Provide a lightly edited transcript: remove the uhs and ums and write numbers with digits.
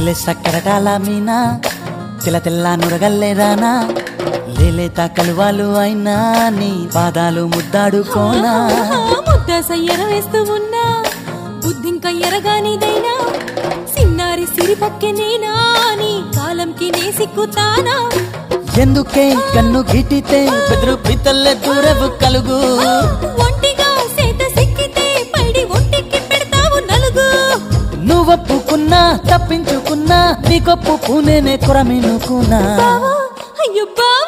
లేలే సక్కరటాల మీనా తెల్ల తెల్ల నురగల్లేదానా లేలేత కలువాలు అయినా నీ పాదాలు ముద్దాడుకోనా ముద్ద సయ్యర వేస్తూ ఉన్నా బుద్ధింక ఎరగానిదైనా సిన్నారి సిరిపక్కె నేనా నీ కాలంకి నే సిక్కుతానా ఎందుకే కన్ను గిటితే బెదురు పితల్లె దూరవు కలుగు ఒంటిగా సేత సిక్కితే పైడి ఒంటికి పెడతావు నలుగు నువ్వొప్పుకున్నా తప్పించుకున్నా నీకొప్పుకునేనే కొరమినుకున్నా అయ్యో బావ